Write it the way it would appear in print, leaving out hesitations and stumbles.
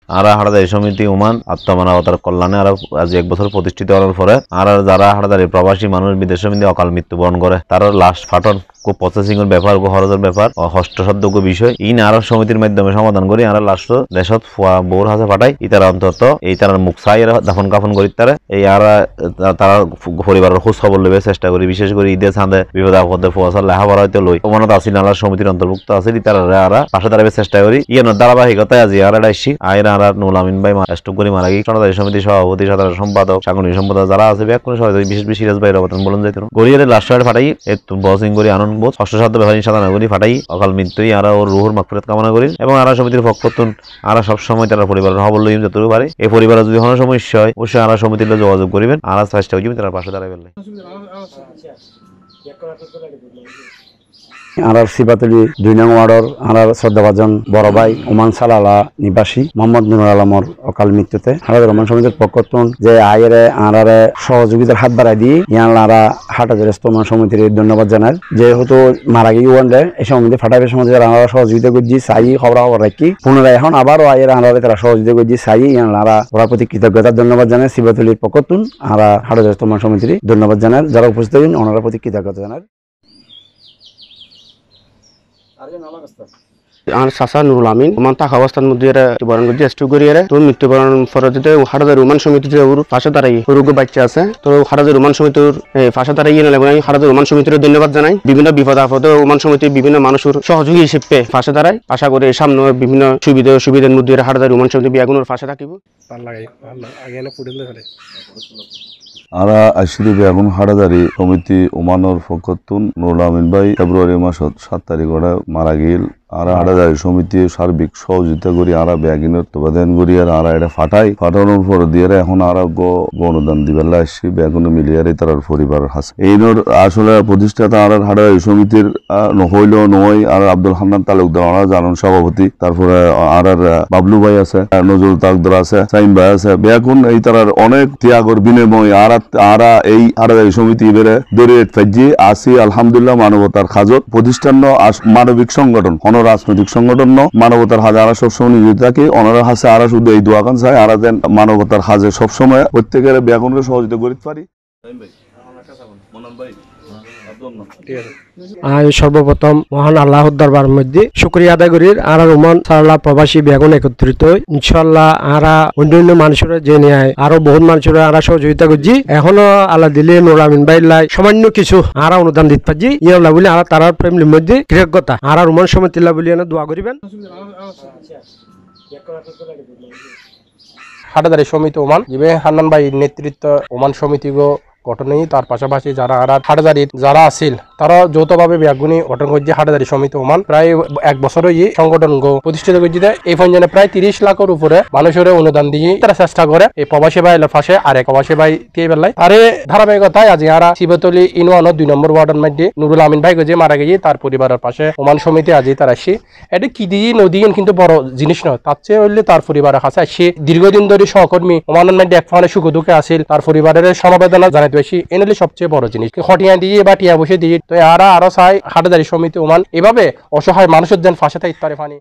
আরা হাটাদারি সমিতি ওমান আত্মমানবতার কল্যাণে আরো আজ 1 বছর প্রতিষ্ঠিত হওয়ার পরে আর যারা হাটাদারি প্রবাসী মানুষ বিদেশের মধ্যে অকাল মৃত্যুবরণ করে তার লাশ ফাটন প্রসেসিং এর ব্যাপার খরচের ব্যাপার হস্তসাধ্য বিষয় ইন আরো সমিতির মাধ্যমে সমাধান করি আর লাশ দেশত বোর হাসে ফাটাই ইতারা অন্তত এই তার মুখ ছাই দাফন কাফন করি তারা এই আর তারা পরিবারের খোঁজ খবর লবে চেষ্টা করি বিশেষ করে ঈদের ছাঁদে বিপদ আপদে ফসল লেখাপড়া হইতে লই মনত আসিল আলার সমিতির অন্তর্ভুক্ত আছে তারা আর পাশে দাঁড়াবে চেষ্টা করি ইয়ার ধারাবাহিকতায় আজি আর ডাইছি আইরা আর নুল আমিন ভাই স্টক করে মারা গিয়ে সনাতনী সমিতির সভাপতি সাধারণ সম্পাদক সাংগঠনিক সম্পাদক যারা আছে ব্যাক করে সবাই বিশেষ সিরাজ ভাইয়ের অবদান বলুন যাইতো গড়িয়ারে লাশ ফাটাই একটু বসিং করি আনন্দ বোধ হস্তসাধ্য ব্যাপারী সাধারণ করি ফাটাই অকাল মৃত্যুই আর ওর রুহুর মাগফিরাত কামনা করি এবং আর সমিতির পক্ষতুন আর সবসময় তারা পরিবারের খবর লইম যতটুকু পারে এই পরিবারের যদি কোনো সমস্যা হয় অবশ্যই আর সমিতির যোগাযোগ করিবেন আর চেষ্টা করি তার পাশে দাঁড়াই ফেললে আনার সিবাতলি 2 নং ওয়ার্ডর আনার শ্রদ্ধাভাজন বড় ভাই ওমান সালালা নিবাসী মোহাম্মদ নুরুল আলমর অকাল মৃত্যুতে হাটাজারি রহমান সমিতির পক্ষতুন যে আয়েরে আনারে সহযোগিতার হাত বাড়াই দিয়ে ইয়ারা হাটাজারি রহমান সমিতির ধন্যবাদ জানায় যেহেতু মারা গিয়ে ওয়ানডে এই সমিতি ফাটাবের সময় যারা আনারা সহযোগিতা করছি চাই খবর রাখি পুনরায় এখন আবারও আয়ের আনারে তারা সহযোগিতা করছি চাই ইয়ারা ওরা প্রতি কৃতজ্ঞতার ধন্যবাদ জানায় সিবাতলির পক্ষতুন আর হাটাজারি রহমান সমিতির ধন্যবাদ জানায় যারা উপস্থিত ওনারা প্রতি কৃতজ্ঞতা জানায় আর চাচা নুরুল আমিন ওমান থাকা অবস্থার মধ্যে মৃত্যুবরণ করছে স্ট্রোক করিয়ে তো মৃত্যুবরণ পরবর্তীতে হাটাজারি রহমান সমিতিতে ওর পাশে দাঁড়াই রোগ বাচ্চা আছে তো হাটাজারি রহমান সমিতির পাশে দাঁড়াই হাটাজারি রহমান সমিতির ধন্যবাদ জানাই বিভিন্ন বিপদ আপদে রহমান সমিতির বিভিন্ন মানুষের সহযোগী হিসেবে পাশে দাঁড়ায় আশা করি সামনে বিভিন্ন সুবিধার মধ্যে হাটাজারি রহমান সমিতি বিয়াগুনের পাশে থাকিব আরা আইসিডি বেগুন হাটাজারি সমিতি ওমানোর ফকতুন নুরুল আমিন ভাই ফেব্রুয়ারি মাসত 7 তারিখ মারা গিল আর হাটাজারি সমিতি সার্বিক সহযোগিতা করি আর ব্যাগিনের তবাদান করি আর এটা ফাটানোর পর দিয়ে এখন আর অনুদান দিবেলা আসছি বেগুনে মিলিয়ারে তার পরিবার আছে এইনোর আসলে প্রতিষ্ঠাতা আর হাটাজারি সমিতির নহইল নয় আর আব্দুল হান্নান তালুকদার আর জানুন সভাপতি তারপরে আর বাবলু ভাই আছে নজরুল তালুকদার আছে সাইম ভাই আছে বেগুন এই তার অনেক ত্যাগর বিনিময় আর এই হাটাজারি সমিতি এবারে দরিয়ে ফেজি আসি আলহামদুলিল্লাহ মানবতার খাজত প্রতিষ্ঠান মানবিক সংগঠন রাজনৈতিক সংগঠন মানবতার হাজে আরা সবসময় নিয়োজিত থাকি অনারা হাসে আরা শুধু এই দোয়া কান চাই আরা যেন মানবতার হাজে সবসময় প্রত্যেকের ব্যাগুনকে সহযোগিতা করতে পারি। সর্বপ্রথম মহান আল্লাহর দরবার মধ্যে শুকরিয়া আদায় করি আর রহমান সাল্লাহ প্রবাসী বেগুন একত্রিত ইনশাল্লাহ আরা অন্যান্য মানুষের যে নিয়ে আরো বহুত মানুষের আরা সহযোগিতা করছি এখনো আল্লাহ দিলে নুরুল আমিন ভাই সামান্য কিছু আরা অনুদান দিতে পারছি ইয়াল্লাহ বলে আর তার ফ্যামিলির মধ্যে কৃতজ্ঞতা আর রহমান সমিতিল্লাহ বলে দোয়া করিবেন। হাটাজারি সমিতি ওমান যে হান্নান ভাই নেতৃত্ব ওমান সমিতি গঠনে তার পাশাপাশি যারা হাটাজারির যারা আছিল তারা যৌথভাবে ব্যাগুনি গঠন করছে হাটাজারি সমিতি ওমান প্রায় 1 বছর সংগঠন প্রতিষ্ঠিত করছে এই পর্যন্ত প্রায় 30 লাখের উপরে মানুষের অনুদান দিয়ে তারা চেষ্টা করে এই প্রবাসী ভাই পাশে আর এক প্রবাসী ভাই দিয়ে বেলায় আরে ধারাবাহিকতায় আজ আর শিবতলি ইনওয়ান 2 নম্বর ওয়ার্ডের মধ্যে নুরুল আমিন ভাই যে মারা গেছে তার পরিবারের পাশে ওমান সমিতি আজ তার আসি এটা কি দিয়ে নদী কিন্তু বড় জিনিস নয় তার চেয়ে হইলে তার পরিবারের কাছে আসি দীর্ঘদিন ধরে সহকর্মী ওমানের মধ্যে এক ফানে সুখ দুঃখে আসিল তার পরিবারের সমবেদনা জানাইতে বেশি এনে সবচেয়ে বড় জিনিস খটিয়া দিয়ে বা টিয়া বসে দিয়ে তো আরো চাই হাটাজারি সমিতি ওমান এভাবে অসহায় মানুষের যেন ফাঁসে থাকতে পারে ফানি।